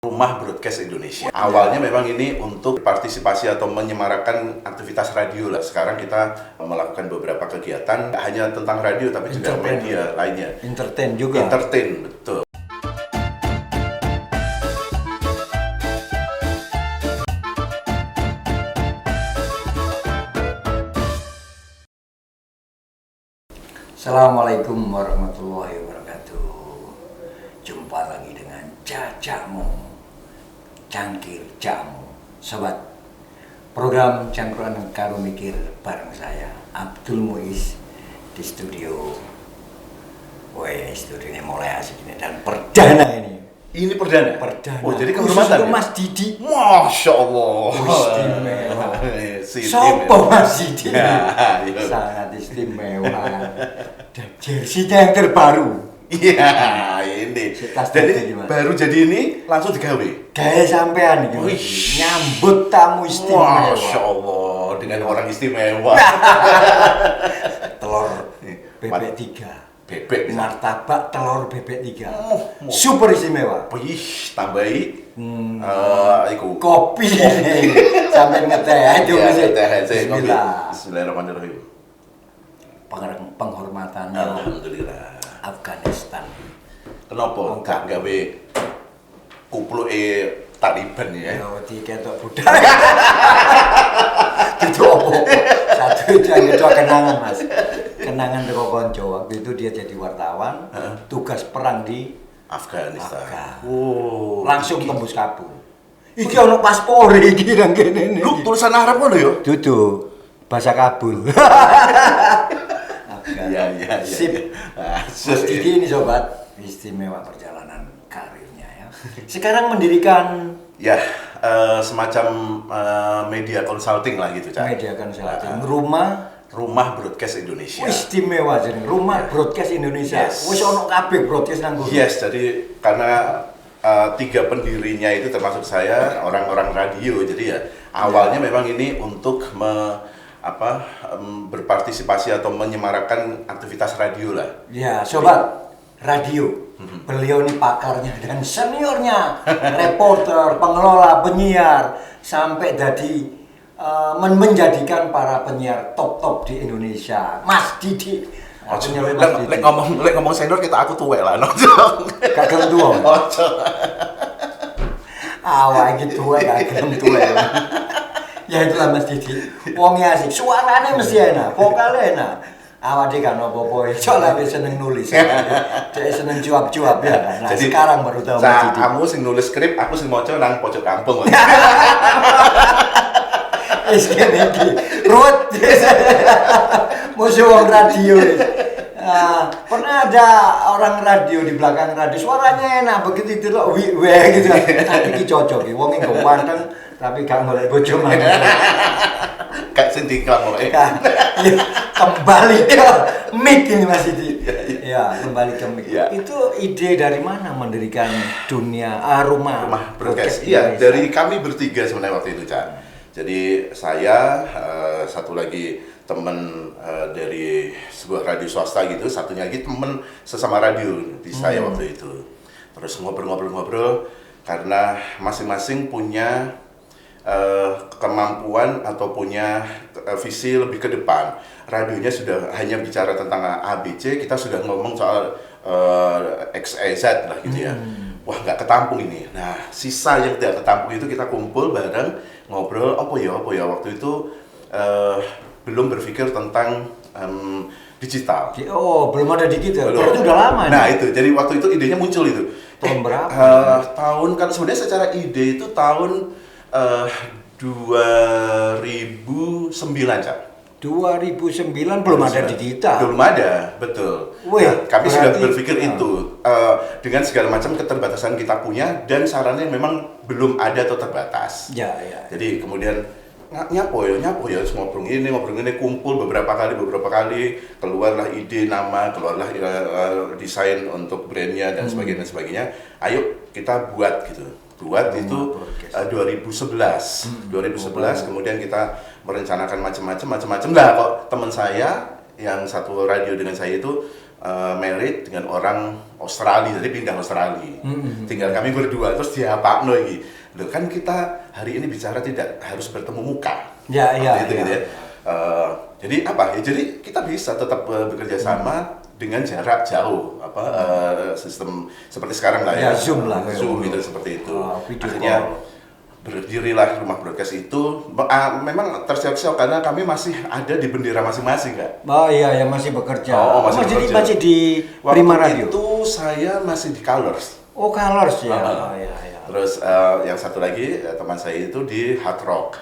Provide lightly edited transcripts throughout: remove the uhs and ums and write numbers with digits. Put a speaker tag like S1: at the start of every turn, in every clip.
S1: Rumah Broadcast Indonesia. Awalnya memang ini untuk partisipasi atau menyemarakan aktivitas radio lah. Sekarang kita melakukan beberapa kegiatan, tidak hanya tentang radio tapi juga media lainnya.
S2: Entertain juga.
S1: Entertain, betul.
S2: Assalamualaikum warahmatullahi wabarakatuh. Jumpa lagi dengan Cacamu, Cangkir Jamu, sobat. Program Cangkruan Karo Mikir bareng saya Abdul Muiz di studio. Wah, ini studio ini mulai asik ini dan perdana ini.
S1: Ini perdana?
S2: Perdana.
S1: Oh, jadi kehormatan ya?
S2: Mas Didi.
S1: Masya Allah.
S2: Istimewa.
S1: Sopo
S2: Mas Didi?
S1: Ya,
S2: sangat istimewa. Dan jersey-nya yang terbaru.
S1: Iya, ini. Jadi baru jadi ini langsung digawe. Gaya
S2: sampean iki. Nyambut tamu istimewa.
S1: Masya Allah, dengan orang istimewa.
S2: Telur bebek 3.
S1: Bebek
S2: martabak telur bebek 3. Super istimewa.
S1: Wih, tambahi iku
S2: kopi. Sampai ngeteh aja
S1: Bismillah. Bismillahirrahmanirrahim.
S2: Penghormatan.
S1: Alhamdulillah.
S2: Afghanistan.
S1: Kenapa gak gawe kupluke Taliban ya?
S2: Ya diketok budak. Itu apa? Satu itu kenangan Mas. Kenangan dari konco waktu itu dia jadi wartawan, tugas perang di
S1: Afghanistan.
S2: Oh, langsung tembus Kabul. Iki ono paspor iki nang kene.
S1: Lu tulisan Arab ngono ya?
S2: Dudu. Bahasa Kabul.
S1: Iya.
S2: Sip. Mas Didi ini sobat, istimewa perjalanan karirnya ya. Sekarang mendirikan
S1: semacam media consulting lah gitu, Cak.
S2: Media consulting.
S1: Rumah Broadcast Indonesia.
S2: Istimewa jeneng Rumah Broadcast Indonesia. Wis ono kabeh broadcast nang kono.
S1: Yes, jadi karena 3 pendirinya itu termasuk saya orang-orang radio. Jadi ya awalnya memang ini untuk berpartisipasi atau menyemarakan aktivitas radio lah. Ya,
S2: sobat, radio. Beliau ini pakarnya dan seniornya, reporter, pengelola, penyiar, sampai jadi menjadikan para penyiar top di Indonesia. Mas Didi.
S1: Lek ngomong senior aku tuwek lah.
S2: Gak gelem tuwa.
S1: Ojo.
S2: Awak iki tuwek gak gelem tuwek. Ya itulah Mas Didi. Wongnya asik, suaranya mesti enak, vokalnya enak. Awak dia kan apa-apa, soalnya dia seneng nulis. Dia seneng cuap-cuap ya. Nah, jadi, sekarang baru tahu Mas Didi.
S1: Kamu sing nulis skrip, aku sing maca nang pojok kampung.
S2: Wis kene iki. Ruwet. Musuh wong radio. Pernah ada orang radio di belakang radio, suaranya enak, begitu itu loh, gitu. Tapi iki cocok iki, wong engko wanteng tapi gak golek bojo maneh.
S1: Gak sendiklang mulai.
S2: Kembali ke mic ini Mas Didi. Ya, kembali ke mic. Itu ide dari mana mendirikan rumah
S1: broadcast? Iya, dari kami bertiga sebenarnya waktu itu, Cak. Jadi saya, satu lagi teman dari sebuah radio swasta gitu, satunya lagi teman sesama radio di saya waktu itu. Terus ngobrol-ngobrol karena masing-masing punya kemampuan atau punya visi lebih ke depan. Radionya sudah hanya bicara tentang ABC, kita sudah ngomong soal XYZ lah gitu ya. Wah, nggak ketampung ini. Nah, sisa yang tidak ketampung itu kita kumpul bareng, ngobrol, apa ya waktu itu belum berpikir tentang digital.
S2: Oh, belum ada digital.
S1: Belum.
S2: Itu udah lama.
S1: Nah, itu. Jadi waktu itu idenya muncul itu.
S2: Tahun berapa?
S1: Tahun kan sebenarnya secara ide itu tahun 2009, Cak.
S2: 2009 belum ada digital.
S1: Belum ada, betul. Kami sudah berpikir itu dengan segala macam keterbatasan kita punya dan sarannya memang belum ada atau terbatas.
S2: Ya.
S1: Jadi kemudian nyapo ya ngobrol ini kumpul beberapa kali keluarlah ide nama, keluarlah desain untuk brandnya dan sebagainya. Ayo kita buat gitu. Itu 2011. Kemudian kita merencanakan macam-macam lah kok. Teman saya yang satu radio dengan saya itu married dengan orang Australia, jadi pindah Australia. Tinggal kami berdua, terus dia Pak No ini. Loh, kan kita hari ini bicara tidak harus bertemu muka.
S2: Ya, ya,
S1: Gitu,
S2: ya.
S1: gitu ya. Jadi apa? Ya, jadi kita bisa tetap bekerja sama dengan jarak jauh, sistem seperti sekarang lah ya.
S2: Ya, Zoom lah.
S1: Zoom gitu seperti itu.
S2: Video
S1: Akhirnya
S2: call.
S1: berdirilah Rumah Broadcast itu. Memang tersiok-siok karena kami masih ada di bendera masing-masing, Kak.
S2: Oh iya, yang masih bekerja.
S1: Oh, masih bekerja.
S2: Masih di
S1: Waktu
S2: Prima Radio.
S1: itu saya masih di Colors.
S2: Oh, Colors ya.
S1: Ah.
S2: Iya, iya.
S1: Terus yang satu lagi teman saya itu di Hard Rock.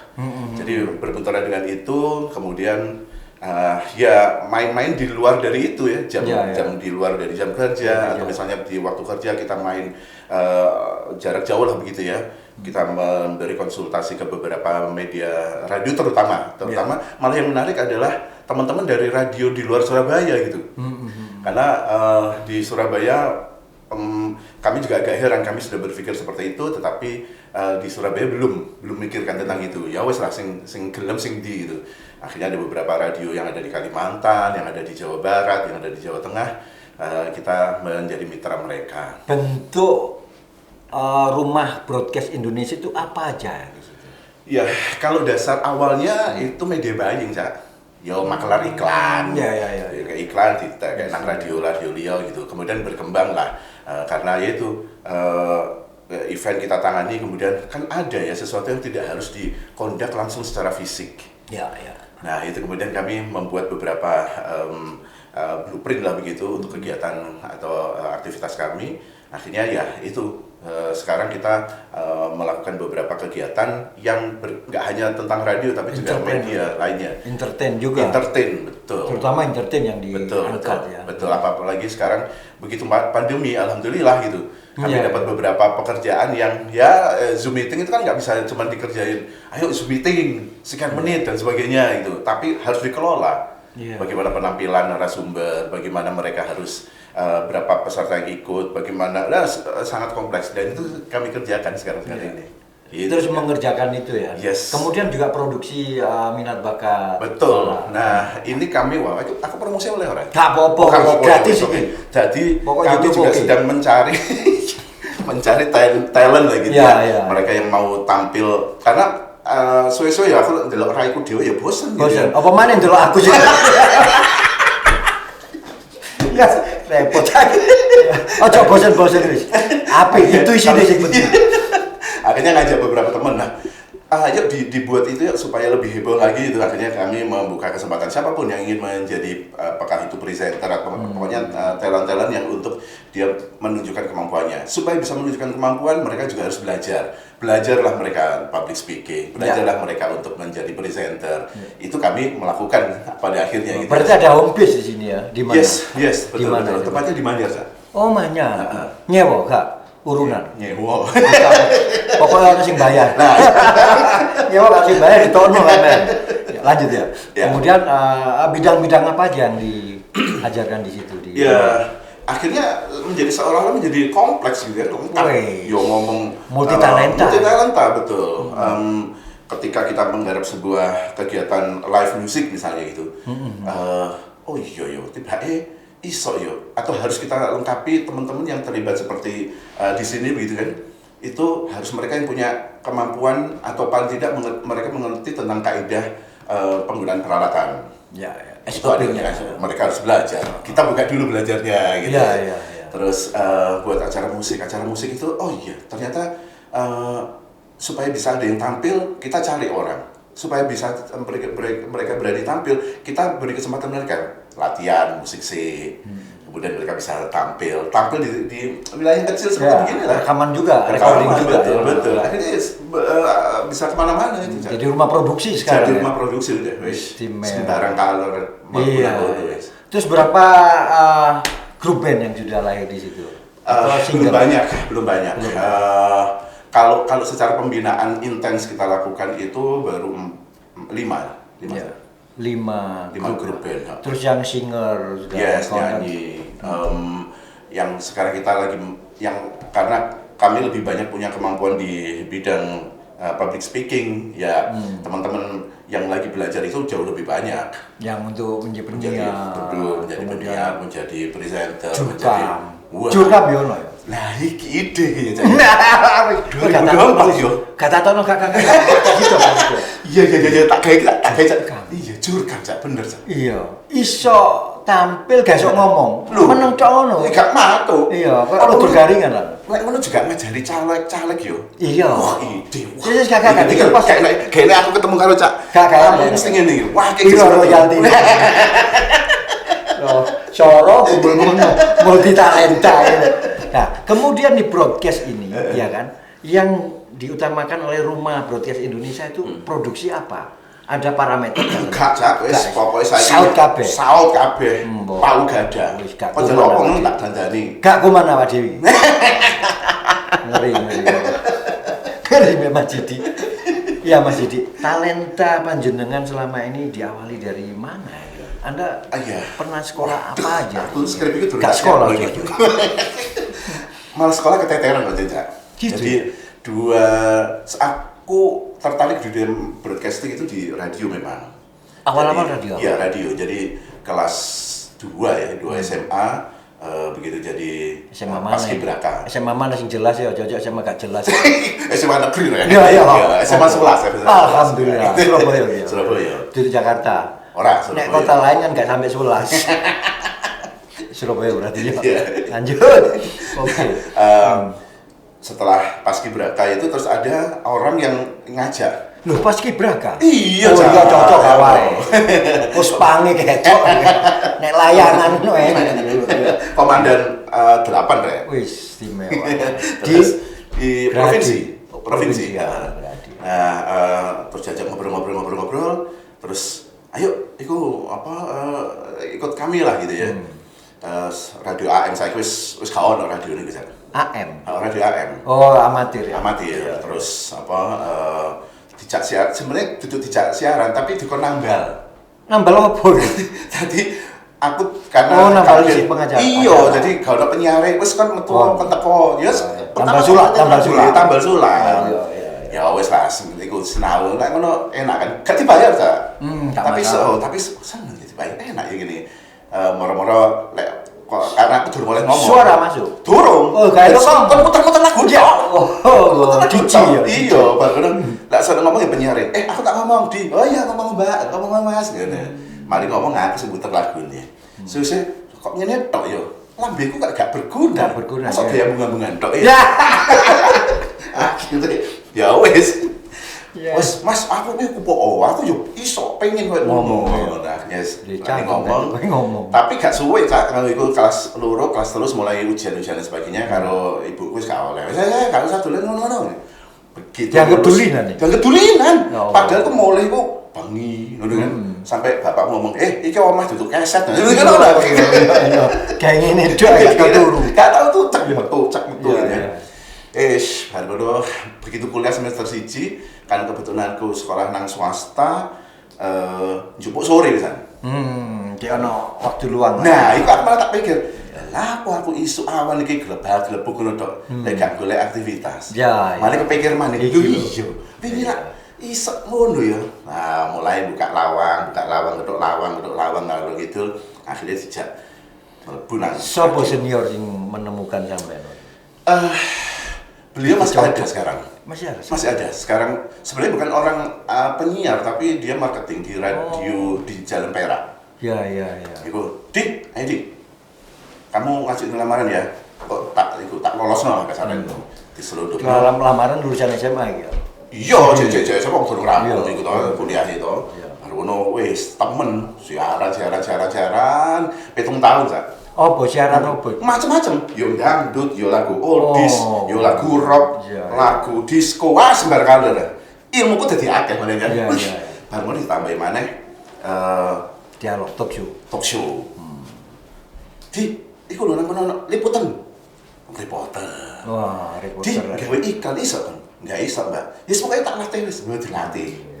S1: Jadi berbenturan dengan itu, kemudian ya main-main di luar dari itu ya, jam di luar dari jam kerja, atau misalnya di waktu kerja kita main jarak jauh lah begitu ya. Kita memberi konsultasi ke beberapa media radio terutama malah yang menarik adalah teman-teman dari radio di luar Surabaya gitu. Karena di Surabaya kami juga agak heran, kami sudah berpikir seperti itu, tetapi di Surabaya belum mikirkan tentang itu. Ya wes lah, sing gelem sing di gitu. Akhirnya ada beberapa radio yang ada di Kalimantan, yang ada di Jawa Barat, yang ada di Jawa Tengah. Kita menjadi mitra mereka.
S2: Bentuk Rumah Broadcast Indonesia itu apa aja di situ?
S1: Ya, kalau dasar awalnya itu media buying, Cak. Yo makelar iklan.
S2: Ya.
S1: Kayak iklan di kayak nang radio Leo gitu. Kemudian berkembang lah karena yaitu event kita tangani, kemudian kan ada ya sesuatu yang tidak harus dikondak langsung secara fisik.
S2: Ya.
S1: Nah, itu kemudian kami membuat beberapa blueprint lah begitu untuk kegiatan atau aktivitas kami. Akhirnya ya itu sekarang kita melakukan beberapa kegiatan yang nggak hanya tentang radio tapi juga media lainnya.
S2: Entertain juga.
S1: Entertain, betul.
S2: Terutama entertain yang diangkat ya.
S1: Betul, apalagi sekarang begitu pandemi, alhamdulillah gitu. Kami dapat beberapa pekerjaan yang ya Zoom meeting itu kan nggak bisa cuma dikerjain, ayo Zoom meeting sekian menit dan sebagainya itu, tapi harus dikelola. Bagaimana penampilan narasumber, bagaimana mereka harus berapa peserta yang ikut, bagaimana, sangat kompleks dan itu kami kerjakan sekarang ini. Gitu.
S2: Terus mengerjakan itu ya.
S1: Yes.
S2: Kemudian juga produksi minat bakat.
S1: Betul. Nah, ini kami aku promosi oleh orang.
S2: Gak apa-apa. Gratis ini.
S1: Jadi
S2: pokoknya
S1: kami juga sedang mencari talent lah gitu ya. Mereka yang mau tampil karena suwe-suwe ya aku ndelok raiku dhewe ya bosen gitu.
S2: Bosen. Apa maneh ndelok aku sih? Ya, repot aja. Ojo bosen-bosen wis. Apik itu isine sing penting.
S1: Akhirnya ngajak beberapa teman. Nah, ayo dibuat itu ya supaya lebih heboh lagi itu. Akhirnya kami membuka kesempatan siapapun yang ingin menjadi apakah itu presenter atau pokoknya talent-talent yang untuk dia menunjukkan kemampuannya. Supaya bisa menunjukkan kemampuan, mereka juga harus belajar. Belajarlah mereka public speaking, belajarlah mereka untuk menjadi presenter. Itu kami melakukan pada akhirnya. Gitu.
S2: Berarti ada home base di sini ya? Di mana?
S1: Yes, betul. Tempatnya di Manyar, Sa.
S2: Oh, Manyar. Nyewa, Kak? Urunan?
S1: Nyewa.
S2: Pokoknya harus yang bayar. Nah, nyewa harus yang bayar ditono kan, men. Lanjut ya. Kemudian bidang-bidang apa aja yang diajarkan di situ?
S1: Akhirnya menjadi seolah-olah menjadi kompleks gitu ya, yo ngomong
S2: multitalenta,
S1: betul. Ketika kita menggarap sebuah kegiatan live music misalnya gitu, oh iya tiba iso yo, atau harus kita lengkapi teman-teman yang terlibat seperti di sini begitu kan, itu harus mereka yang punya kemampuan atau paling tidak mereka mengerti tentang kaidah penggunaan peralatan. SOP-nya mereka harus belajar. Kita buka dulu belajarnya gitu. Terus buat acara musik itu ternyata supaya bisa ada yang tampil kita cari orang. Supaya bisa mereka berani tampil, kita beri kesempatan mereka latihan musik sih. Kemudian mereka bisa tampil di wilayah kecil seperti begini lah.
S2: Rekaman juga, recording juga.
S1: Betul. Akhirnya bisa kemana-mana itu.
S2: Jadi rumah produksi sekarang.
S1: Jadi rumah produksi udah, sembarang color.
S2: Terus berapa grup band yang sudah lahir di situ?
S1: Belum banyak. Kalau secara pembinaan intens kita lakukan itu baru 5 grup band. Terus
S2: yang singer juga.
S1: Nyanyi. Yang sekarang kita lagi karena kami lebih banyak punya kemampuan di bidang public speaking ya teman-teman yang lagi belajar itu jauh lebih banyak
S2: yang untuk menjadi
S1: menjadi
S2: penyiar,
S1: menjadi
S2: kemudian
S1: penyiar, menjadi presenter,
S2: jurkam yo no.
S1: Nah, iki ide iki jadi.
S2: Kata
S1: yo.
S2: Kata tono kakak gitu.
S1: Iya, tak gawe. Iya, jurkam Cak, bener Cak.
S2: Iya, iso tampil gak iso ngomong.
S1: Lho.
S2: Meneng tok ngono.
S1: Gak matuk.
S2: Iya, kok lu bergaringan lah.
S1: Lek ngono juga ngajari caleg yo.
S2: Iya.
S1: Wah, ide.
S2: Wis kakak iki pas
S1: kayaknya aku ketemu karo Cak.
S2: Kakak
S1: mesti ngene iki. Wah, iki
S2: Piro royalti. Oh, Soro kumpul ngono, multi talenta. Nah, kemudian di broadcast ini, ya kan, yang diutamakan oleh Rumah Broadcast Indonesia itu produksi apa? Ada parameter
S1: Gak Cak, wis pokoke saiki
S2: saut kabeh.
S1: Saut kabeh. Pau gada.
S2: Wis gak
S1: Kok delok wong tak dandani.
S2: Gak kuman Pak Dewi. Ngeri. Ngeri Mas Didi. Ya Mas Didi, talenta panjenengan selama ini diawali dari mana? Anda pernah sekolah apa aja?
S1: Aku skrip itu dulu.
S2: Gak sekolah
S1: gitu. Malah sekolah keteteran kok Cak.
S2: Gitu.
S1: Jadi aku tertarik di dunia broadcasting itu di radio memang.
S2: Awal-awal radio?
S1: Iya, radio. Jadi kelas 2 SMA begitu jadi
S2: SMA mana?
S1: paskibraka.
S2: SMA mana sing jelas ya, Jojo SMA gak jelas.
S1: SMA negeri ya.
S2: Iya.
S1: SMA 11.
S2: Alhamdulillah. Surabaya ya.
S1: Surabaya.
S2: Di Jakarta.
S1: Ora,
S2: Nek
S1: Surabaya.
S2: kota lain kan gak sampai 11. Surabaya berarti ya.
S1: Iya.
S2: Lanjut. Oke.
S1: Setelah paskibraka itu terus ada orang yang ngajak.
S2: Loh, paskibraka?
S1: Iya,
S2: oh, iya cocok
S1: Cak.
S2: wae. Puspange ketok. Nek layangan no
S1: Komandan 8 Rek.
S2: Wis istimewa.
S1: Terus di
S2: Gradi.
S1: provinsi.
S2: Gradi.
S1: Nah, terus jajak ngobrol, terus ayo ikut kami lah gitu ya. Radio AM saya wis gak ono radio ini bisa.
S2: AM.
S1: Radio AM.
S2: Oh, amatir ya.
S1: Amatir. Terus dijak siaran, sebenarnya duduk dijak siaran tapi dikon nambal.
S2: Nambal apa?
S1: Jadi aku karena
S2: nambal isi pengacara.
S1: Iya, jadi kalau penyiar wis kan metu kon teko, ya
S2: tambal sulat.
S1: Ya wis lah, iku sinau nek ngono enak kan. Gak dibayar ta. Tapi seneng dibayar enak ya gini. Moro-moro lek karena aku durung oleh ngomong.
S2: Suara masuk.
S1: Durung.
S2: Oh, kayak itu
S1: kan muter-muter lagu dia.
S2: Oh, DJ ya.
S1: Iya, baru lek seneng ngomong ya penyiar. Aku tak ngomong di. Oh iya ngomong Mbak, ngomong Mas ngene. Mari ngomong aku sebuter lagune. Susah kok ngene tok yo. Lambeku gak berguna. Masa gaya bunga-bungan tok ya. Akhirnya ya wis. Wes Mas aku iki aku yo iso pengen koyo ngomong. Nah, yes. Ngomong. Tapi gak suwe Cak, kalau iku kelas 2, kelas 3 mulai ujian-ujian dan sebagainya karo ibuku wis gak oleh. Wis gak usah dolen ngono-ngono. Begitu.
S2: Yang kedulinan nih.
S1: Yang kedulinan. Padahal aku mulai ku bengi ngono kan. Sampai bapak ngomong, "Iki omah duduk keset." Ngono kan ora.
S2: Kayak ngene dok ya turu.
S1: Gak tau tuh cek metu ya. Baru begitu kuliah semester 1 kan kebetulan aku sekolah nang swasta njupuk sore pisan.
S2: Dia ono waktu luang.
S1: Nah, iku aku malah tak pikir, lah aku isu awan iki glebal-glebuk ngono tok, nek gak golek aktivitas. Malah kepikir maneh iku iya. Piye iso ngono ya. Nah, mulai buka lawang, gedok lawang kalau gitu. Akhirnya dijak mlebu nang.
S2: Sopo senior sing menemukan sampean?
S1: Beliau masih ada sekarang.
S2: Masih ada.
S1: Sekarang sebenarnya bukan orang penyiar tapi dia marketing di radio di Jalan Perak.
S2: Iya.
S1: Iku, ayo Di. Kamu ngajuin lamaran ya? Kok tak lolosno kasaran itu. Diselundupno.
S2: Lamaran lulusan SMA iki ya.
S1: Iya, jek sama durung rampung iku to kuliah itu. Baru ngono wis temen siaran 7 tahun Cak.
S2: Apa siaran apa?
S1: Macem-macem, yo dangdut, yo lagu oldies, yo lagu rock, lagu disco, sembar kalor. Ilmuku dadi akeh meneh kan. Baru ditambahi maneh
S2: dialog talk show.
S1: Di, iku lho nang liputan. Reporter.
S2: Wah, reporter.
S1: Di gawe iklan iso kan? Enggak iso, Mbak. Ya pokoke tak latih wis, dilatih.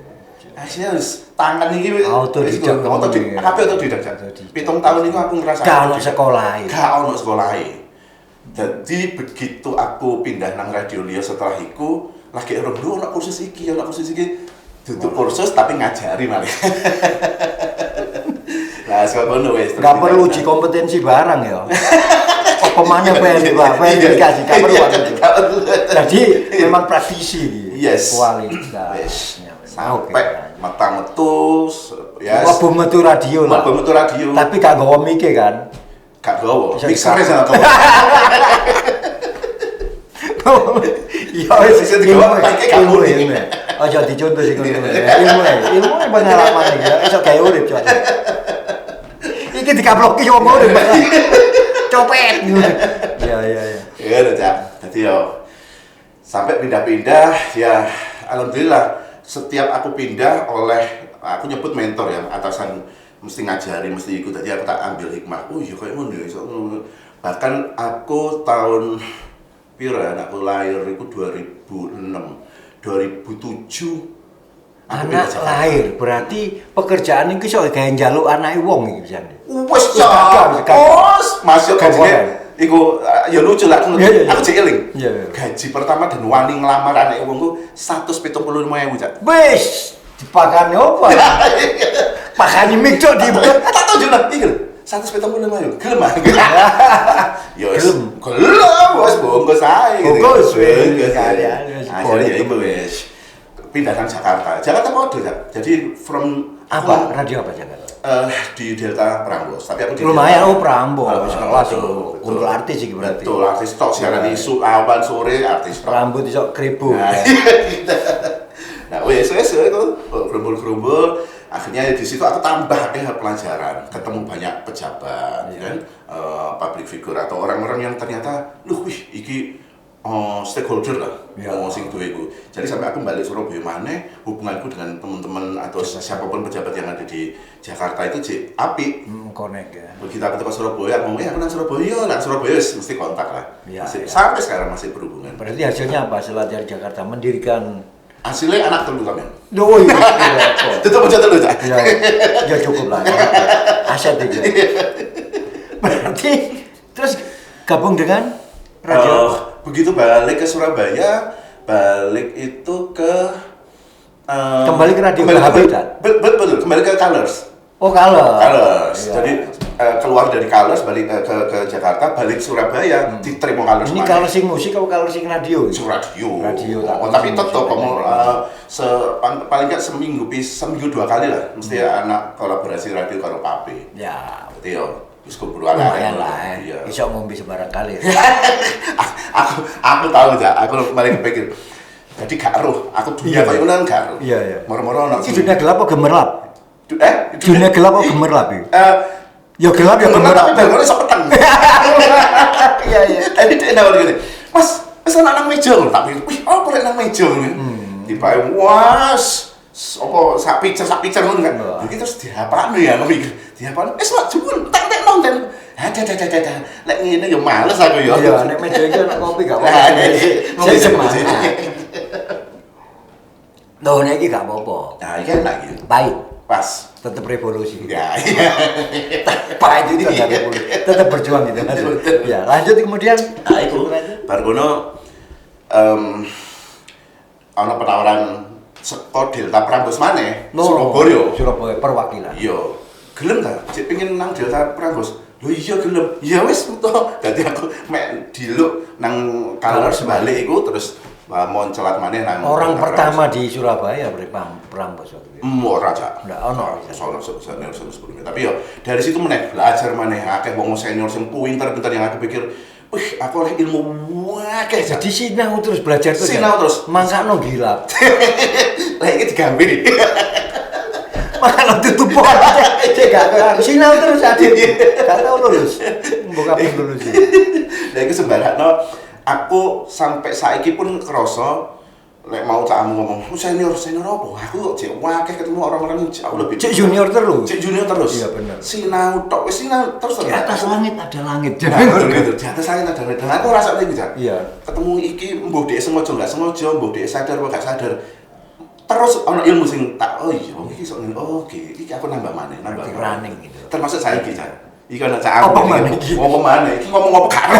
S1: Akhirnya harus tangan ini
S2: autodidak
S1: autodidak 7 tahun itu aku ngerasa
S2: gak ono sekolah
S1: jadi begitu aku pindah nang Radio Liyo setelah itu lagi orang dulu anak kursus iki tutup kursus tapi ngajari malah. Nah, ngono wis.
S2: Enggak perlu uji kompetensi barang ya. Apa mana verifikasi enggak perlu. Jadi memang praktisi.
S1: Yes.
S2: Kualitas.
S1: Sampai matang metus
S2: ya. Mlebu metu radio lah.
S1: Mlebu metu radio.
S2: Tapi gak gawa mike kan?
S1: Gak gawa. Mixer jangan gawa.
S2: Iya, wis ilmu. Aja dicontoh sing ngono. Ilmu pengalaman iki. Iso gawe urip coba. Iki dikaploki wong urip. Copet. Iya.
S1: Iya, Cak. Dadi yo sampai pindah-pindah ya alhamdulillah setiap aku pindah aku nyebut mentor ya, atasan mesti ngajari, mesti ikut. Jadi aku tak ambil hikmah. Oh iya kayak ngono ya. Bahkan aku tahun piro ya, anakku lahir itu 2006. 2007
S2: anak lahir, berarti pekerjaan iki iso gawe njaluk anake wong iki bisa.
S1: Wes masuk gajinya iku ya lucu lah aku cek eling. Gaji pertama dan wani ngelamar anake wong ku 175.000, Cak.
S2: Wis dipakani opo? Pakani mik cok di.
S1: Tak tahu jeneng iki lho. 175.000. Gelem ah. Ya wis. Gelem wis bungkus ae.
S2: Bungkus
S1: wis. Akhirnya iku wis pindah ke Jakarta. Jakarta model, Cak. Jadi from
S2: apa? Radio apa Jakarta?
S1: Di Delta Prambors. Tapi aku di
S2: lumayan Prambors. Kelas itu. Kumpul artis iki berarti.
S1: Betul, artis tok siaran isu awan sore artis.
S2: Rambut iso kribo.
S1: Nah, wes itu gerumbul. Akhirnya di situ aku tambah pelajaran, ketemu banyak pejabat, kan, public figure atau orang-orang yang ternyata, iki stakeholder lah, sing duwe iku. Jadi sampai aku balik Surabaya maneh, hubunganku dengan teman-teman atau siapapun pejabat yang ada di Jakarta itu apik.
S2: Connect ya.
S1: Begitu aku ke Surabaya, aku ngomong, aku nang Surabaya mesti kontak lah. Sampai sekarang masih berhubungan.
S2: Berarti hasilnya apa setelah dari Jakarta mendirikan?
S1: Hasilnya anak telu kami.
S2: Oh iya.
S1: Tetap aja telu, Cak.
S2: Ya cukup lah. Aset itu. Berarti terus gabung dengan radio.
S1: Begitu balik ke Surabaya, balik itu ke
S2: kembali ke radio Habitat.
S1: Betul, kembali ke Colors.
S2: Oh, Colors.
S1: Iya. Jadi keluar dari Colors balik ke Jakarta, balik Surabaya, diterima Colors.
S2: Ini Colors sing musik atau Colors sing radio?
S1: Radio. Tapi tetap kamu paling nggak seminggu 2 kali lah, mesti anak kolaborasi radio karo Pape.
S2: Ya.
S1: Berarti yo wis kumpul anak.
S2: Lumayan lah. Iso ngombe sembarang kali.
S1: Aku tahu aja, aku kemarin kepikir. Jadi gak roh, aku dunia kayak ngono gak roh.
S2: Iya.
S1: Moro-moro ono.
S2: Iki dunia gelap apa gemerlap? Dunia gelap apa gemerlap iki? Ya gelap ya gemerlap.
S1: Tapi iso peteng. Iya. Tadi dia nawar gini. Mas, wis ana nang meja lho, tapi wih, apa rek nang meja ngene. Tibae was apa sak picture ngono kan. Iki terus dihapane ya, aku mikir. Dihapane, mak jebul, tak nonton. Ada. Lek ngene ya males aku ya.
S2: Iya, nek meja iki ana kopi gak apa-apa. Saya semangat. Loh, nek iki gak apa-apa.
S1: Nah, iki enak iki.
S2: Baik.
S1: Pas.
S2: Tetap revolusi.
S1: Ya.
S2: Pahit itu tetap revolusi. Tetap berjuang gitu. Ya, lanjut kemudian.
S1: Nah, itu bar kono ana penawaran saka Delta Prambors maneh, Surabaya
S2: perwakilan.
S1: Iya. Gelem ta? Cek pengen nang Delta Prambors. Lho iya gelem. Ya wis to. Dadi aku mek diluk nang Colors balik iku terus moncelat maneh nang
S2: orang pertama di Surabaya Prambors waktu itu.
S1: Ora, Cak.
S2: Ndak ono.
S1: Soalnya sebelumnya. Tapi yo dari situ meneh belajar maneh akeh wong senior sing pinter-pinter yang aku pikir, wih, aku oleh ilmu akeh.
S2: Jadi sinau terus belajar terus.
S1: Sinau terus.
S2: Mangkano gila.
S1: Lah iki digambe.
S2: Makanya tutup pohon cek gak sinau terus adit gak tau lulus buka pun lulus
S1: nah itu sembarakno aku sampai saiki pun kerasa lek mau kamu ngomong senior apa aku kok cek wakeh ketemu orang-orang yang jauh lebih
S2: cek junior terus
S1: iya bener sinau tok wis sinau terus
S2: di atas langit ada langit
S1: di atas langit ada langit aku rasane iki
S2: iya
S1: ketemu iki mbuh dhek sengaja gak sengaja mbuh dhek sadar apa gak sadar terus ono ilmu sing tak iki iso ngene iki aku nambah maneh
S2: running gitu
S1: termasuk saiki Cak iki ana cak aku ngomong maneh iki ngomong apa karo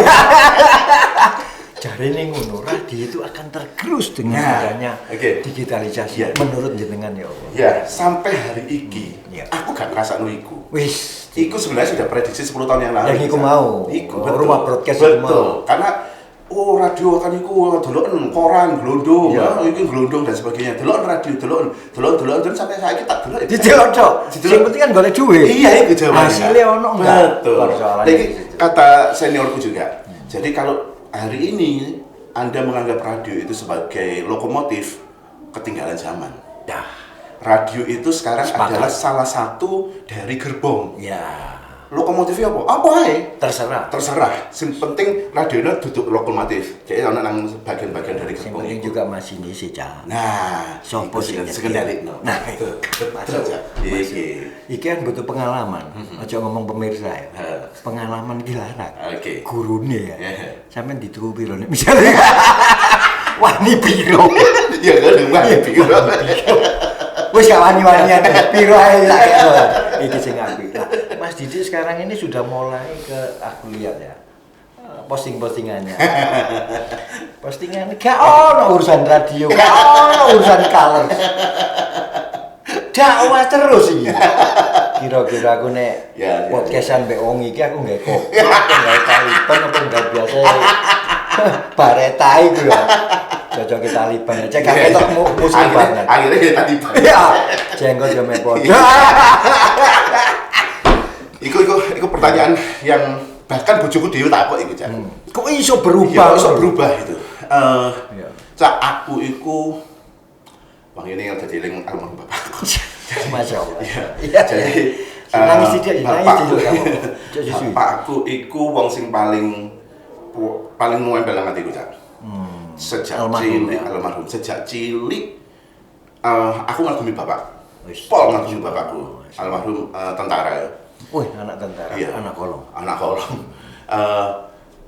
S2: Jarene ngono, radio itu akan tergerus dengan
S1: Nah,
S2: adanya
S1: oke.
S2: digitalisasi.
S1: Iya.
S2: Menurut jenengan ya Allah.
S1: Ya, sampai hari iki,
S2: Iya.
S1: aku gak ngerasa iku.
S2: Wis,
S1: Iku sebenarnya sudah prediksi 10 tahun yang lalu.
S2: Yang iku mau.
S1: Iku,
S2: Oh,
S1: betul.
S2: rumah broadcast
S1: betul.
S2: iku mau.
S1: Karena radio kan iku deloken koran, glondong,
S2: Iya.
S1: iki glondong dan sebagainya. Deloken radio, deloken terus sampai saiki tak delok.
S2: didelok cok.
S1: Didelok.
S2: Sing penting kan golek duit.
S1: Iya, itu jawabannya.
S2: Hasilnya ono enggak?
S1: Betul.
S2: Persoalannya
S1: Jadi
S2: di situ.
S1: kata seniorku juga. Jadi kalau hari ini Anda menganggap radio itu sebagai lokomotif, ketinggalan zaman.
S2: Dah.
S1: Radio itu sekarang
S2: Sepakat.
S1: adalah salah satu dari gerbong.
S2: Ya,
S1: Lokomotifnya apa? Apa ae?
S2: terserah.
S1: Terserah. Yang penting radionya duduk lokomotif. Jadi ana nang bagian-bagian dari
S2: Yang
S1: gerbong
S2: penting
S1: itu.
S2: juga masih ngisi Cak.
S1: Nah,
S2: Sopo
S1: itu
S2: sing nyetir?
S1: sekendali.
S2: Nah,
S1: betul.
S2: Masuk.
S1: Cak. Iki.
S2: Iki kan butuh pengalaman. Aja ngomong pemirsa ya.
S1: Heeh.
S2: Pengalaman iki larat.
S1: Oke.
S2: Gurune ya.
S1: Heeh.
S2: Sampeyan dituku piro nek misalnya. Wah, ini piro.
S1: Ya kan rumah piro.
S2: Wis gak wani-wanian piro ae tak kira. Iki sing apik. Nah, Mas Didi sekarang ini sudah mulai aku lihat ya. Posting-postingannya. Postingan gak ono urusan radio, gak ono urusan color. Dakwah terus iki. Kira-kira aku nek
S1: Ya,
S2: podcastan mbek wong iki aku nggae kopi, nggae Taliban apa nggae biasa bareta itu ya. Cocok kita Taliban aja gak ketok musuh banget.
S1: Akhirnya kita tiba.
S2: Ya, jenggot yo mepon.
S1: Iku pertanyaan yang bahkan bojoku dhewe takok iku, Cak.
S2: Kok iso berubah?
S1: Iya, iso berubah itu.
S2: Iya.
S1: Cak, aku iku Bang ini yang dadi eling almarhum bapakku.
S2: Masya Allah.
S1: Iya.
S2: Iya.
S1: Jadi
S2: Nangis tidak, nangis tidak kamu.
S1: bapakku iku wong sing paling muempel nang atiku, Cak. Sejak
S2: Almarhum,
S1: cilik,
S2: ya.
S1: almarhum sejak cilik aku ngagumi bapak.
S2: Wis.
S1: Pol ngagumi bapakku. Almarhum tentara ya.
S2: Wih, anak tentara,
S1: Iya.
S2: anak kolong.
S1: Anak kolong.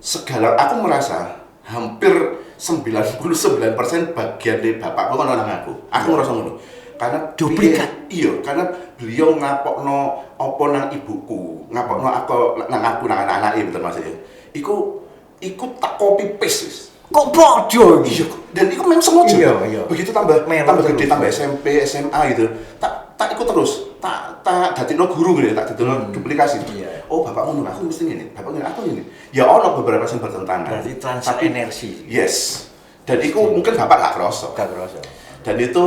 S1: Segala aku merasa hampir 99% bagian dari bapakku kan orang aku. Aku ngerasa ngono. Karena
S2: Duplikat.
S1: Iya, karena beliau ngapokno apa nang ibuku, ngapokno aku nang anak-anake betul Mas ya. Iku tak copy paste wis.
S2: Kok bodoh
S1: Iya, dan itu memang sengaja.
S2: Iya, iya.
S1: Begitu tambah
S2: Memang
S1: gede,
S2: terus.
S1: tambah SMP, SMA gitu. Tak ikut terus. Tak dadekno guru gitu, tak dadekno duplikasi.
S2: Iya.
S1: Oh, bapak ngono, aku mesti ngene. Bapak ngene, aku ngene. Ya ono beberapa yang bertentangan.
S2: Berarti transfer
S1: Tapi-
S2: energi.
S1: Yes. Dan itu mungkin bapak gak kerasa.
S2: Gak kerasa.
S1: Dan itu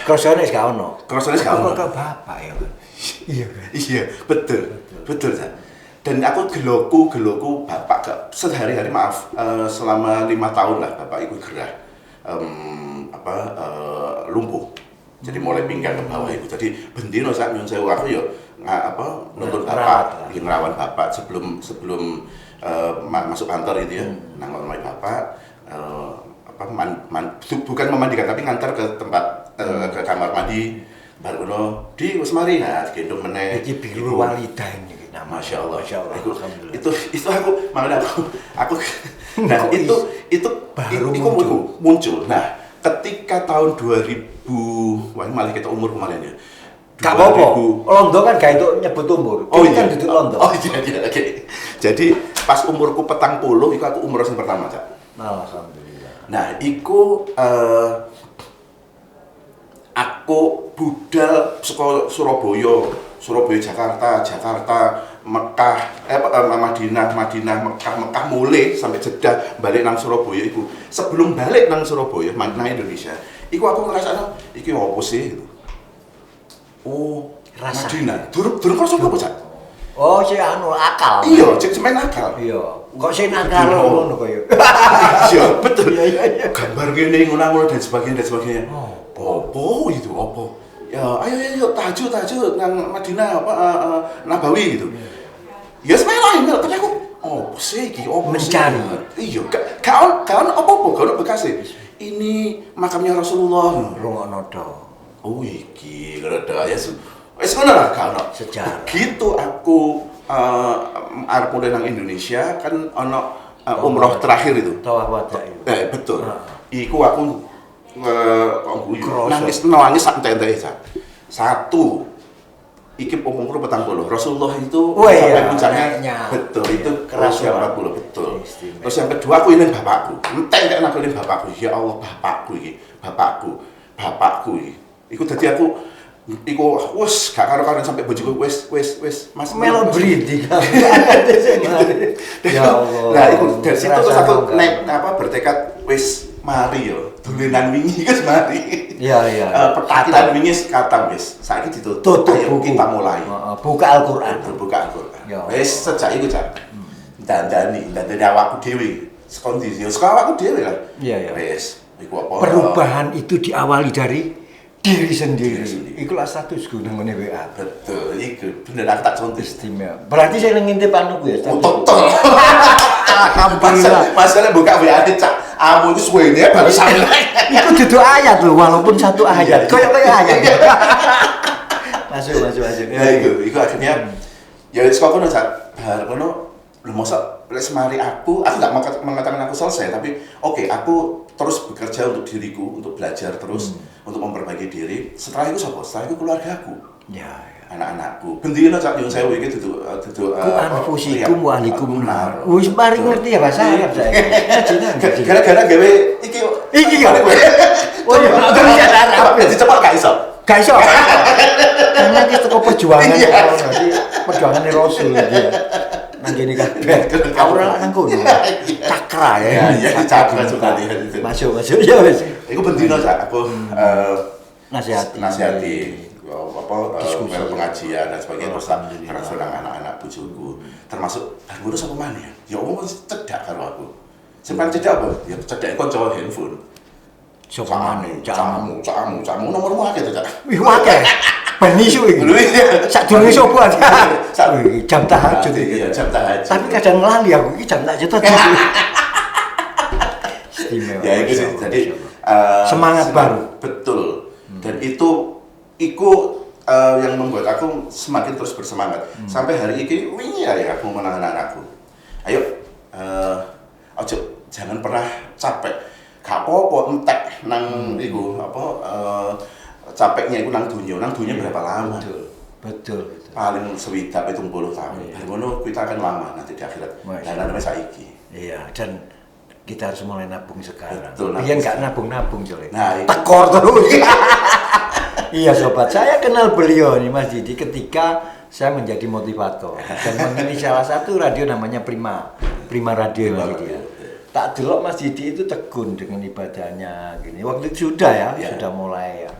S2: Kerasanya gak ono.
S1: kerasanya gak ono.
S2: Kok bapak ya? Iya kan?
S1: Iya, betul. San. Dan aku geloku bapak gak sehari-hari maaf selama 5 tahun lah bapak ikut gerah lumpuh. Jadi mulai pinggang ke bawah itu. Jadi bendino saat nyun sewu aku ya nonton bapak, ngerawan bapak sebelum masuk kantor itu ya. Nang rumah bapak bukan memandikan tapi ngantar ke tempat ke kamar mandi. Baru ngono di wis mari nah gendong meneh.
S2: Iki biru walidain iki nama.
S1: Masya Allah.
S2: Alhamdulillah.
S1: Itu aku makanya aku nah
S2: Kok
S1: itu
S2: baru
S1: muncul. Nah, ketika tahun 2000 wah malah kita umur kemarin ya.
S2: Gak apa-apa. Londo kan gak itu nyebut umur.
S1: Oh
S2: Ini
S1: iya.
S2: kan duduk londo.
S1: Oh iya, oke. Jadi pas umurku 40 itu aku umur yang pertama, Cak.
S2: Alhamdulillah.
S1: Nah, iku aku budal saka Surabaya, Jakarta, Mekah, Madinah, Mekah mulai sampai Jeddah balik nang Surabaya iku. Sebelum balik nang Surabaya, nang Indonesia, iku aku ngrasakno iki opo sih gitu. Oh,
S2: Rasa.
S1: Madinah. Durung kerasa apa, Cak?
S2: Oh, si anu akal.
S1: Iya, cek semen akal.
S2: Iya. Kok sih nakal ngono kaya.
S1: Iya, betul.
S2: Iya.
S1: Gambar gini, ngulang-ngulang dan sebagainya.
S2: Oh.
S1: Opo itu, opo? Ya, ayo tahajud nang Madinah Nabawi gitu. Ya semen lah, tapi aku opo sih iki, opo sih?
S2: Mencari.
S1: Iya, gak ono apa-apa, gak ono bekas ini makamnya Rasulullah.
S2: Rungokno do.
S1: Oh iki, rada ya wis ngono lah gak ono.
S2: Sejarah.
S1: Gitu aku arep mulai nang Indonesia kan ono umroh terakhir itu.
S2: Tawaf wada itu.
S1: Betul. Iku aku kok guyu.
S2: Kroso.
S1: Nangis sak entek-entek. Satu iki umur 40. Rasulullah itu
S2: Oh,
S1: sampai
S2: iya,
S1: puncaknya
S2: naiknya.
S1: betul itu
S2: Keras
S1: usia
S2: banget.
S1: 40 betul.
S2: Istimewa.
S1: Terus yang kedua aku eling bapakku. Entek kan aku eling bapakku. Ya Allah bapakku iki, bapakku iki. Iku dadi aku iku wes gak karo-karo sampai bojoku wes Mas
S2: Melo breeding. Ya Allah.
S1: Nah, itu dari situ terus
S2: Kerasa
S1: aku
S2: enggak?
S1: bertekad wes mari yo dolenan wingi wis mari.
S2: Iya.
S1: Pertakilan wingi katam wis. Saiki ditutup.
S2: Tutup
S1: Ayo
S2: buku.
S1: kita mulai.
S2: Buka Al-Qur'an.
S1: Terbuka Al-Qur'an.
S2: Ya
S1: Wis sejak iku Cak. Dandani awakku dhewe. Sekondisi yo awakku dhewe lah.
S2: Iya.
S1: Wis iku apa?
S2: Perubahan itu diawali dari diri sendiri.
S1: Diri sendiri.
S2: Ikulah statusku nang ngene WA.
S1: Betul, iku bener aku tak contoh.
S2: Istimewa. Berarti saya ngintip anu ya.
S1: Oh, total.
S2: Alhamdulillah.
S1: Masalah buka WA Cak. Amu itu suwene baru sampe.
S2: Itu duduk ayat loh, walaupun satu ayat. Kayak ayat. Masuk.
S1: Ya iku akhirnya ya wis kok ngono Cak. Bar ngono lho mosok wis mari aku enggak mengatakan aku selesai tapi oke, aku terus bekerja untuk diriku, untuk belajar terus, untuk memperbaiki diri. Setelah itu sapa? Setelah itu keluargaku.
S2: Ya.
S1: Anak-anakku. Bendina Cak nyun sewu iki dudu
S2: Ku anfusikum wa ahlikum nar.
S1: nar.
S2: Wis mari ngerti ya bahasa Arab saya.
S1: Gara-gara gawe iki
S2: ya. Oh iya, tulisan Arab.
S1: Jadi cepat gak iso.
S2: Gak iso. Karena kita teko perjuangan jadi perjuangan Rasul gitu ya. Nang kene kabeh. Aura nang kono. Cakra ya.
S1: Ya, cakra juga dia itu.
S2: Masuk ya wis.
S1: Iku bendina Cak aku
S2: Nasihati. Diskusi.
S1: Pengajian dan sebagainya terus tak
S2: Alhamdulillah.
S1: transfer anak-anak bojoku termasuk baru sama mana ya Allah kan cedak karo aku sampai cedak apa ya cedak kanca handphone
S2: Sopo maneh?
S1: camu nomormu akeh to Cak
S2: Wih, akeh. Ben isu iki.
S1: Lho, iya.
S2: Sadurunge sapa aja.
S1: Sak-
S2: Wih, jam tahajud iki.
S1: iya jam tahajud
S2: Tapi kadang lali aku iki jam tahajud tadi. Istimewa.
S1: ya itu sih
S2: Masya Allah,
S1: jadi
S2: Masya Allah. Semangat baru.
S1: betul dan itu yang membuat aku semakin terus bersemangat sampai hari ini wingi ya aku menang anakku ayo ojo jangan pernah capek gak apa-apa entek nang iku capeknya iku nang dunia berapa lama
S2: Betul.
S1: paling sewidak 70 tahun
S2: Iya.
S1: dan ngono kita akan lama nanti di akhirat
S2: Masya
S1: dan namanya saiki.
S2: Iya, dan kita harus mulai nabung sekarang.
S1: Betul,
S2: Biar
S1: nabung
S2: nggak
S1: sekarang.
S2: nabung coy.
S1: Nah, itu.
S2: Tekor terus. Iya sobat, saya kenal beliau nih Mas Didi ketika saya menjadi motivator dan mengenai salah satu radio namanya Prima Radio Mas Didi ya. Tak delok Mas Didi itu tekun dengan ibadahnya gini. Waktu itu sudah
S1: Ya.
S2: sudah mulai ya.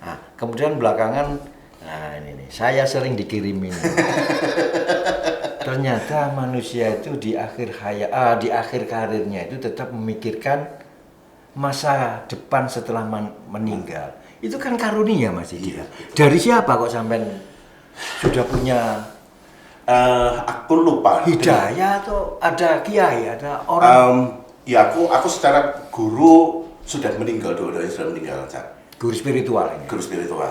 S2: Nah, kemudian belakangan nah ini nih, saya sering dikirimin. Ternyata manusia itu di akhir karirnya itu tetap memikirkan masa depan setelah meninggal. Itu kan karunia Mas Didi.
S1: Iya.
S2: Dari siapa kok sampai sudah punya
S1: Aku lupa
S2: hidayah atau ada kiai, ada orang
S1: ya aku secara guru sudah meninggal, dua-duanya sudah meninggal Cak.
S2: guru spiritual ini?
S1: Guru spiritual.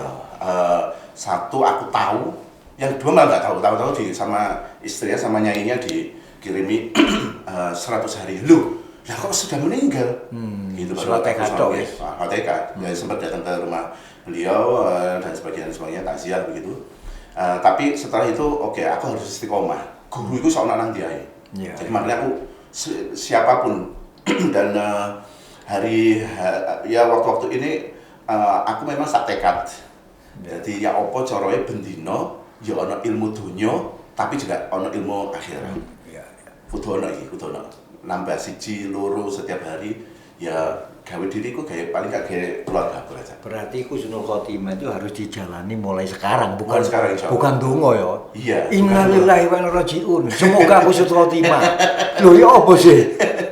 S1: Satu aku tahu, yang dua malah nggak tahu sama istrinya sama nyainya dikirimi 100 hari lu. Lah kok sudah meninggal? Gitu
S2: surat tekad toh, wis.
S1: tekad. Ya sempat datang ke rumah beliau dan sebagainya takziah begitu. Tapi setelah itu oke, aku harus istiqomah. Guru itu seorang nang diai.
S2: Iya.
S1: Jadi makanya aku siapapun dan ya waktu-waktu ini aku memang sak tekad. Jadi ya opo coroe bendino ya ono ilmu dunya tapi juga ono ilmu akhirat.
S2: Iya.
S1: Kudu ono nambah siji loro setiap hari ya gawe diriku paling gak gawe keluarga aku aja.
S2: Berarti husnul khotimah itu harus dijalani mulai sekarang, bukan
S1: Mulai sekarang, insya Allah.
S2: bukan donga ya.
S1: Iya.
S2: Innalillahi wa inna rajiun. Semoga husnul khotimah. Loh ya apa sih?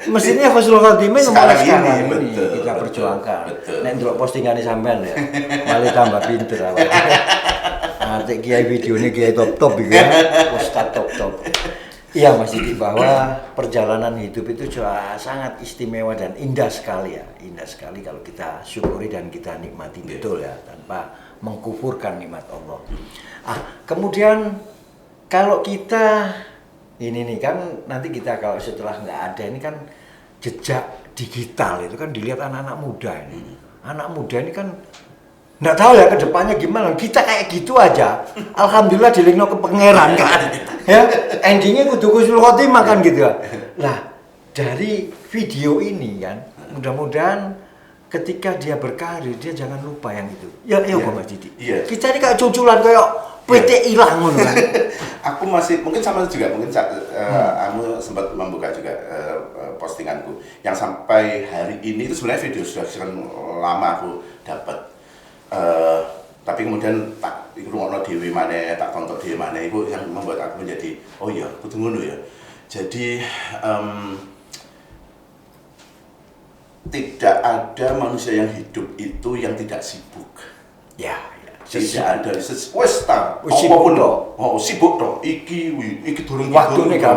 S2: Mestinya husnul khotimah
S1: Sekarang
S2: mulai
S1: ini,
S2: sekarang ini
S1: betul,
S2: kita
S1: betul,
S2: perjuangkan.
S1: betul.
S2: Nek ndelok postingane sampean ya. Malah tambah pinter awake. Nanti kiai videonya kiai top gitu ya. Ustaz top. Iya Mas Didi, bahwa perjalanan hidup itu sangat istimewa dan indah sekali ya. Indah sekali kalau kita syukuri dan kita nikmati betul ya, tanpa mengkufurkan nikmat Allah. Kemudian kalau kita ini nih kan nanti kita kalau setelah nggak ada ini kan jejak digital itu kan dilihat anak-anak muda ini. Anak muda ini kan Nggak tahu ya kedepannya gimana. Kita kayak gitu aja. Alhamdulillah dilingno ke pangeran kan. Ya, endingnya kudu husnul khotimah kan gitu ya. Nah, dari video ini kan, mudah-mudahan ketika dia berkarir dia jangan lupa yang itu. Ya, Mas Didi.
S1: Iya.
S2: Kita ini kayak cuculan kayak PT hilang ngono kan.
S1: Aku masih mungkin sama juga kamu sempat membuka juga postinganku yang sampai hari ini itu sebenarnya video sudah sekian lama aku dapat. Tapi kemudian tak rungokno dhewe maneh, tak tonton dhewe maneh itu yang membuat aku menjadi oh iya, kudu ngono ya. Jadi tidak ada manusia yang hidup itu yang tidak sibuk.
S2: Ya.
S1: Tidak ada wes ta
S2: sibuk
S1: apapun sibuk toh iki durung
S2: waktune gak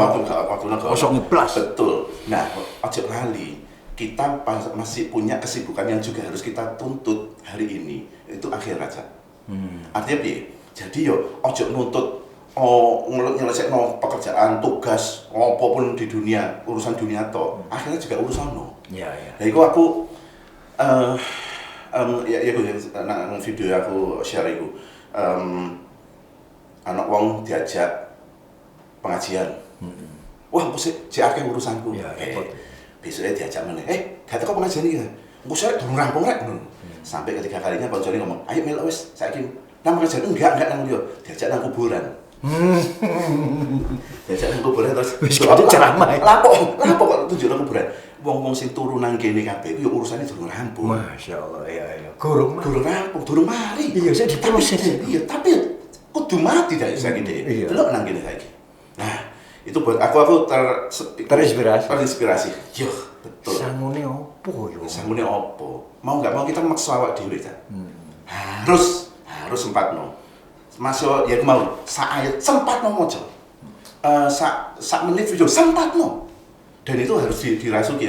S1: kosong ngeplas. Betul. Nah, ojo lali kita masih punya kesibukan yang juga harus kita tuntut hari ini itu akhirat aja. Artinya piye? Jadi yo ojo nuntut nyelesaikno pekerjaan, tugas, apapun di dunia, urusan dunia to. Akhirnya juga urusan no.
S2: Iya.
S1: Nah, itu aku nang video aku share iku. Anak wong diajak pengajian. Wah, mesti akeh urusanku.
S2: Ya,
S1: besoknya diajak meneh. Gak teko pengajian iki. Engko sore durung rampung rek ngono. Sampai ketiga kalinya koncone ngomong, "Ayo melok wis, saiki nang pengajian." Enggak nang liyo. Diajak nang kuburan. Diajak nang kuburan terus
S2: wis ceramah.
S1: Lapo kok tunjuk nang kuburan. Wong-wong sing turu nang kene kabeh iku ya urusane durung rampung.
S2: Masyaallah, iya. Gurung
S1: rampung, durung mari.
S2: Iya, saya diproses.
S1: Iya, tapi kudu mati dari saiki dhewe. Delok nang kene saiki. Nah, itu buat aku terinspirasi. Yo, betul.
S2: Sangune opo yo?
S1: Sangune opo? Mau nggak mau kita maksa awak dhewe ta. Harus sempatno. Masuk ya mau sak ayat sempatno maca. Sak menit video sempatno. Dan itu harus dirasuki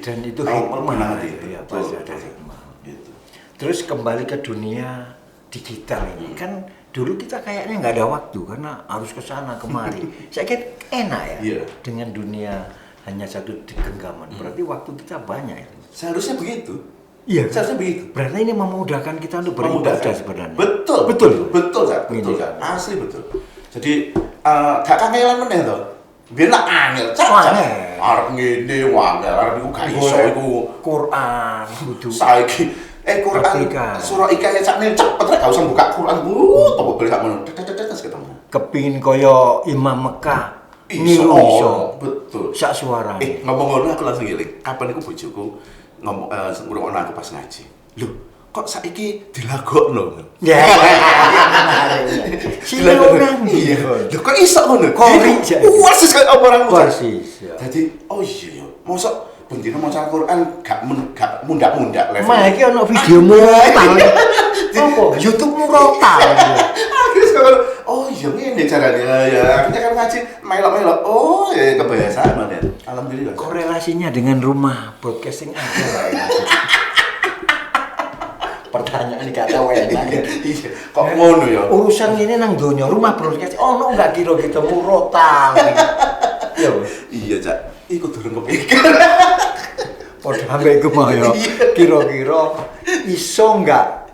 S2: dan itu hikmah
S1: ya,
S2: pasti ada hikmah gitu. Terus kembali ke dunia digital ini kan dulu kita kayaknya nggak ada waktu karena harus ke sana kemari. Saya kira enak ya dengan dunia hanya satu di genggaman. Berarti waktu kita banyak ya.
S1: Seharusnya begitu.
S2: Iya.
S1: Seharusnya begitu.
S2: Berarti ini memudahkan kita untuk beribadah sebenarnya.
S1: Betul. Asli betul. Jadi gak kangelan meneh to. Biar nak angel, arep ngene wangel, arep iku gak iso iku
S2: Quran kudu.
S1: Saiki Quran surah Ika sakne cepet rek gak usah buka Quran. Topo beli sak ngono. Terus ketemu.
S2: Kepingin kaya Imam Mekah.
S1: Iso. Betul.
S2: Sak suarane.
S1: Ngomong ngono aku langsung ngeling. Kapan iku bojoku ngomong ngrungokno aku pas ngaji. Lho, kok saiki dilagokno?
S2: Ya. Silakan.
S1: Iya. Lho kok iso ngono?
S2: Kori.
S1: Persis kaya orang
S2: persis.
S1: Jadi oh iya ya. Mosok bendina maca Al-Qur'an gak mundak-mundak level.
S2: Mah iki ono video murotal. Apa? YouTube murotal.
S1: Akhirnya oh iya ngene carane ya. Akhirnya kan ngaji melok-melok. Oh ya kebiasaan ya. Alhamdulillah.
S2: Korelasinya dengan rumah broadcasting ada lah. Pertanyaan ini gak tahu enak.
S1: Iya. Kok ngono ya?
S2: Urusan ini nang donya rumah broadcasting. Ono enggak kira gitu murotal.
S1: Iya, Cak. Iku durung kepikir.
S2: Padha ambek iku mau ya. Kira-kira iso enggak?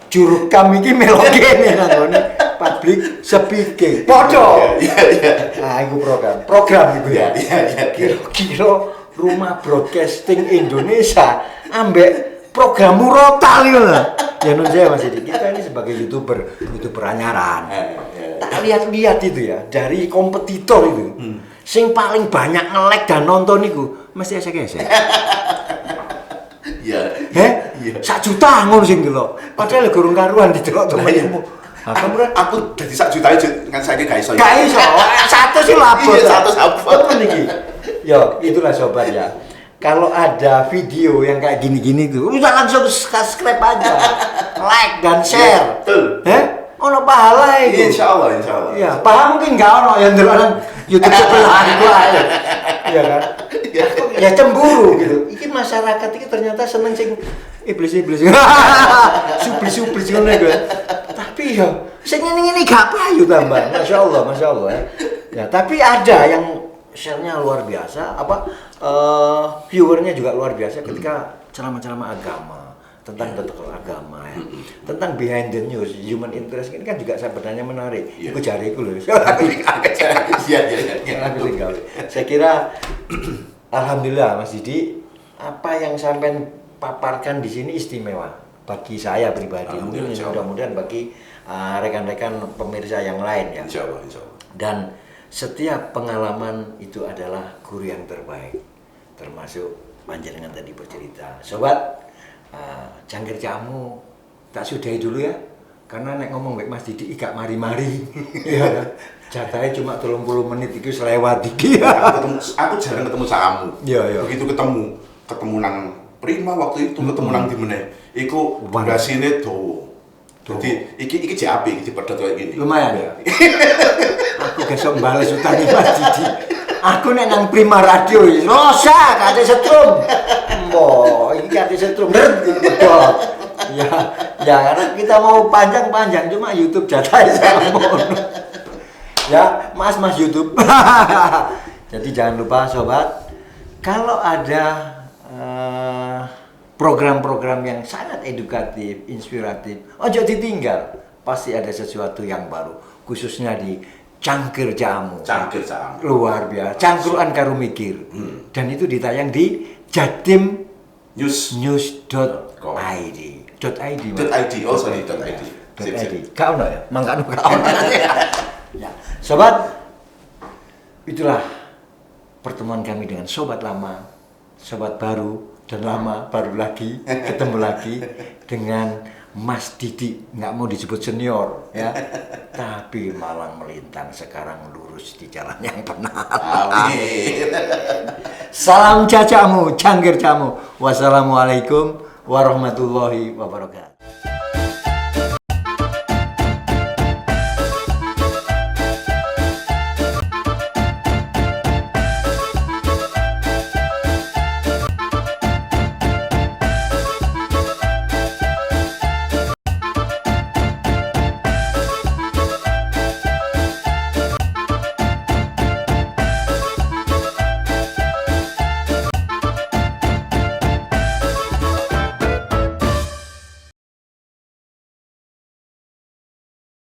S2: Juru kami iki melok kene nang ngene public speaking. Padha.
S1: Iya.
S2: Nah, iku program iku ya.
S1: Iya.
S2: Kira-kira rumah broadcasting Indonesia ambek program murotal itu lah. Ya nun saya Mas Didi, kita ini sebagai YouTuber anyaran. Tak lihat-lihat itu ya dari kompetitor itu. Sing paling banyak nge-like dan nonton itu mesti esek-esek.
S1: Iya.
S2: Iya. 1 juta ngono sing delok. Padahal gurung karuan didelok temenmu.
S1: Aku dadi 1 juta kan saiki gak iso.
S2: Gak iso. 100 sih lapor.
S1: 100 apa
S2: iki. Yo, itulah sobat ya. Kalau ada video yang kayak gini-gini tuh, udah langsung subscribe aja, like dan share.
S1: Betul.
S2: Ono pahala itu.
S1: Insyaallah.
S2: Iya, paham mungkin enggak ono yang ndelok YouTube sebelah gua. Iya kan? Ya cemburu gitu. Iki masyarakat iki ternyata seneng sing iblis-iblis. Supli-supli ngono iku. Tapi ya sing ngene-ngene gak payu tambah. Masyaallah ya. Ya, tapi ada yang share-nya luar biasa, viewernya juga luar biasa ketika ceramah-ceramah agama tentang tokoh agama ya. Tentang behind the news, human interest ini kan juga sebenarnya menarik.
S1: Iya.
S2: Iku jariku lho.
S1: Iya.
S2: Saya kira alhamdulillah Mas Didi, apa yang sampean paparkan di sini istimewa bagi saya pribadi. Mungkin mudah-mudahan bagi rekan-rekan pemirsa yang lain ya.
S1: Insya Allah.
S2: Dan setiap pengalaman itu adalah guru yang terbaik. Termasuk panjenengan tadi bercerita. Sobat, cangkir jamu tak sudahi dulu ya. Karena nek ngomong baik Mas Didi gak mari-mari. Ya. Jatahnya cuma 30 menit itu selewat iki.
S1: Aku jarang ketemu kamu.
S2: Iya.
S1: Begitu ketemu nang Prima waktu itu ketemu nang di meneh. Iku durasine dawa. Jadi iki JAP iki dipedhot kayak gini.
S2: Lumayan ya. Aku besok bales utang Mas Didi. Aku nek nang Prima Radio rosa kate setrum. Mbok, iki kate setrum pedhot. Ya karena kita mau panjang-panjang cuma YouTube jatahnya sama. Ya, Mas YouTube. Jadi jangan lupa sobat, kalau ada program-program yang sangat edukatif, inspiratif, ojo ditinggal. Pasti ada sesuatu yang baru, khususnya di Cangkir Jamu. Luar biasa. Cangkruan Karo Mikir. Dan itu ditayang di Jatim News.id. .id. Oh, sorry, .id. Kau no ya? Mangkano kau. Ya. Sobat, itulah pertemuan kami dengan sobat lama, sobat baru, dan lama baru lagi ketemu lagi dengan Mas Didi. Nggak mau disebut senior ya, tapi malang melintang sekarang lurus di jalan yang benar.
S1: Amin.
S2: Salam cacamu, cangkir jamu. Wassalamualaikum warahmatullahi wabarakatuh.